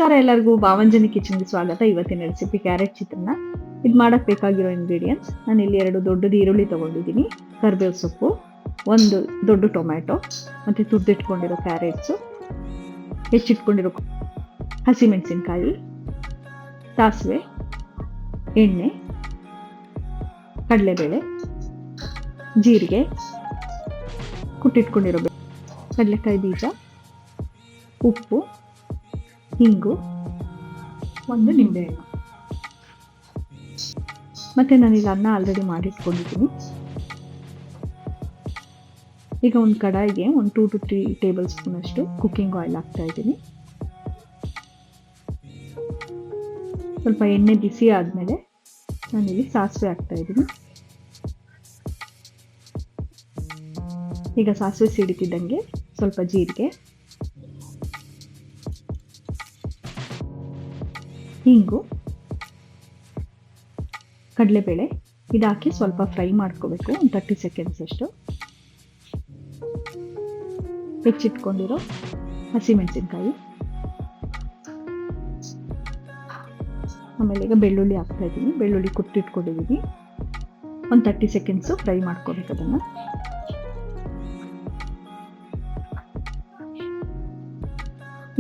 ನಮಸ್ಕಾರ ಎಲ್ಲರಿಗೂ ಭಾವಂಜನಿ ಕಿಚನ್ಗೆ ಸ್ವಾಗತ. ಇವತ್ತಿನ ರೆಸಿಪಿ ಕ್ಯಾರೆಟ್ ಚಿತ್ರಾನ್ನ. ಇದು ಮಾಡಕ್ಕೆ ಬೇಕಾಗಿರೋ ಇಂಗ್ರೀಡಿಯೆಂಟ್ಸ್, ನಾನು ಇಲ್ಲಿ 2 ದೊಡ್ಡದು ಈರುಳ್ಳಿ ತೊಗೊಂಡಿದ್ದೀನಿ, ಕರಿಬೇವು ಸೊಪ್ಪು, 1 ದೊಡ್ಡ ಟೊಮ್ಯಾಟೊ, ಮತ್ತು ತುರಿದಿಟ್ಕೊಂಡಿರೋ ಕ್ಯಾರೆಟ್ಸು, ಹೆಚ್ಚಿಟ್ಕೊಂಡಿರೋ ಹಸಿಮೆಣಸಿನ್ಕಾಯಿ, ಸಾಸಿವೆ, ಎಣ್ಣೆ, ಕಡಲೆಬೇಳೆ, ಜೀರಿಗೆ, ಕುಟ್ಟಿಟ್ಕೊಂಡಿರೋ ಕಡಲೆಕಾಯಿ ಬೀಜ, ಉಪ್ಪು, ಹಿಂಗು, 1 ನಿಂಬೆಹಣ್ಣು. ಮತ್ತು ನಾನಿಲ್ಲಿ ಅನ್ನ ಆಲ್ರೆಡಿ ಮಾಡಿಟ್ಕೊಂಡಿದ್ದೀನಿ. ಈಗ ಒಂದು ಕಡಾಯಿಗೆ 2 to 3 ಟೇಬಲ್ ಸ್ಪೂನ್ ಅಷ್ಟು ಕುಕ್ಕಿಂಗ್ ಆಯಿಲ್ ಹಾಕ್ತಾ ಇದ್ದೀನಿ. ಸ್ವಲ್ಪ ಎಣ್ಣೆ ಬಿಸಿ ಆದಮೇಲೆ ನಾನಿಲ್ಲಿ ಸಾಸಿವೆ ಹಾಕ್ತಾ ಇದ್ದೀನಿ. ಈಗ ಸಾಸಿವೆ ಸಿಡಿತಿದ್ದಂಗೆ ಸ್ವಲ್ಪ ಜೀರಿಗೆ, ಹಿಂಗು, ಕಡಲೆಬೇಳೆ ಇದಾಕಿ ಸ್ವಲ್ಪ ಫ್ರೈ ಮಾಡ್ಕೋಬೇಕು, ಒಂದು 30 ಸೆಕೆಂಡ್ಸ್ ಅಷ್ಟು. ಹೆಚ್ಚಿಟ್ಕೊಂಡಿರೋ ಹಸಿಮೆಣಸಿನ್ಕಾಯಿ, ಆಮೇಲೆ ಈಗ ಬೆಳ್ಳುಳ್ಳಿ ಹಾಕ್ತಾ ಇದ್ದೀನಿ. ಬೆಳ್ಳುಳ್ಳಿ ಕುಟ್ಟಿಟ್ಕೊಂಡಿದ್ದೀನಿ, ಒಂದು 30 ಸೆಕೆಂಡ್ಸು ಫ್ರೈ ಮಾಡ್ಕೋಬೇಕು ಅದನ್ನು.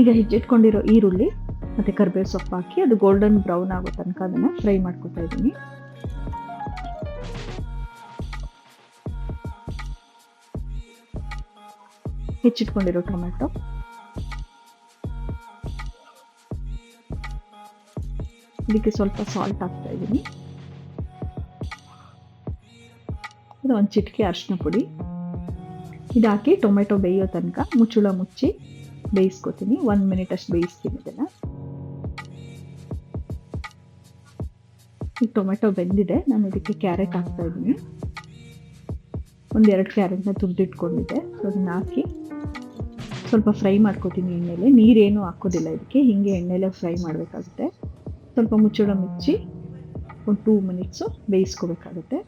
ಈಗ ಹೆಚ್ಚಿಟ್ಕೊಂಡಿರೋ ಈರುಳ್ಳಿ ಮತ್ತು ಕರಿಬೇವು ಸೊಪ್ಪು ಹಾಕಿ ಅದು ಗೋಲ್ಡನ್ ಬ್ರೌನ್ ಆಗೋ ತನಕ ಅದನ್ನು ಫ್ರೈ ಮಾಡ್ಕೊತಾ ಇದ್ದೀನಿ. ಹೆಚ್ಚಿಟ್ಕೊಂಡಿರೋ ಟೊಮೆಟೊ, ಇದಕ್ಕೆ ಸ್ವಲ್ಪ ಸಾಲ್ಟ್ ಹಾಕ್ತಾ ಇದ್ದೀನಿ. ಇದು 1 ಚಿಟಿಕೆ ಅರಿಶಿನ ಪುಡಿ. ಇದು ಹಾಕಿ ಟೊಮೆಟೊ ಬೇಯೋ ತನಕ ಮುಚ್ಚಳ ಮುಚ್ಚಿ ಬೇಯಿಸ್ಕೊತೀನಿ. 1 ಮಿನಿಟ್ ಅಷ್ಟು ಬೇಯಿಸ್ತೀನಿ ಇದನ್ನು. ಈಗ ಟೊಮೆಟೊ ಬೆಂದಿದೆ, ನಾನು ಇದಕ್ಕೆ ಕ್ಯಾರೆಟ್ ಹಾಕ್ತಾ ಇದ್ದೀನಿ. 1-2 ಕ್ಯಾರೆಟ್ನ ತುರಿದಿಟ್ಕೊಂಡಿದ್ದೆ, ಸೊ ಅದನ್ನು ಹಾಕಿ ಸ್ವಲ್ಪ ಫ್ರೈ ಮಾಡ್ಕೊತೀನಿ ಎಣ್ಣೆಲೆ. ನೀರೇನು ಹಾಕೋದಿಲ್ಲ ಇದಕ್ಕೆ, ಹೀಗೆ ಎಣ್ಣೆಲೆ ಫ್ರೈ ಮಾಡಬೇಕಾಗುತ್ತೆ. ಸ್ವಲ್ಪ ಮುಚ್ಚಳ ಮುಚ್ಚಿ ಒಂದು 2 ಮಿನಿಟ್ಸು ಬೇಯಿಸ್ಕೋಬೇಕಾಗುತ್ತೆ.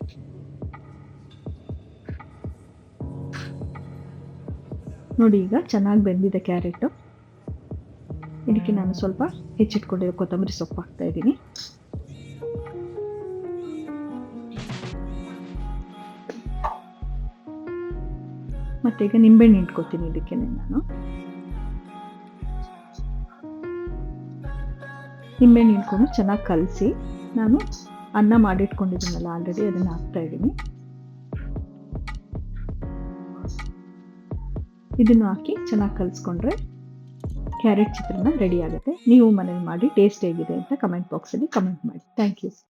ನೋಡಿ ಈಗ ಚೆನ್ನಾಗಿ ಬೆಂದಿದೆ ಕ್ಯಾರೆಟು. ಇದಕ್ಕೆ ನಾನು ಸ್ವಲ್ಪ ಹೆಚ್ಚಿಟ್ಕೊಂಡಿರೋ ಕೊತ್ತಂಬರಿ ಸೊಪ್ಪು ಹಾಕ್ತಾ ಇದ್ದೀನಿ. ಮತ್ತು ಈಗ ನಿಂಬೆಹಣ್ಣು ಇಟ್ಕೊತೀನಿ ಇದಕ್ಕೆ ನಾನು. ನಿಂಬೆಹಣ್ಣು ಇಟ್ಕೊಂಡು ಚೆನ್ನಾಗಿ ಕಲಸಿ ನಾನು ಅನ್ನ ಮಾಡಿಟ್ಕೊಂಡಿದ್ದೀನಲ್ಲ ಆಲ್ರೆಡಿ, ಅದನ್ನು ಹಾಕ್ತಾ ಇದ್ದೀನಿ. ಇದನ್ನು ಹಾಕಿ ಚೆನ್ನಾಗಿ ಕಲಿಸ್ಕೊಂಡ್ರೆ ಕ್ಯಾರೆಟ್ ಚಿತ್ರಾನ್ನ ರೆಡಿ ಆಗುತ್ತೆ. ನೀವು ಮನೇಲಿ ಮಾಡಿ ಟೇಸ್ಟ್ ಹೇಗಿದೆ ಅಂತ ಕಮೆಂಟ್ ಬಾಕ್ಸಲ್ಲಿ ಕಮೆಂಟ್ ಮಾಡಿ. Thank you.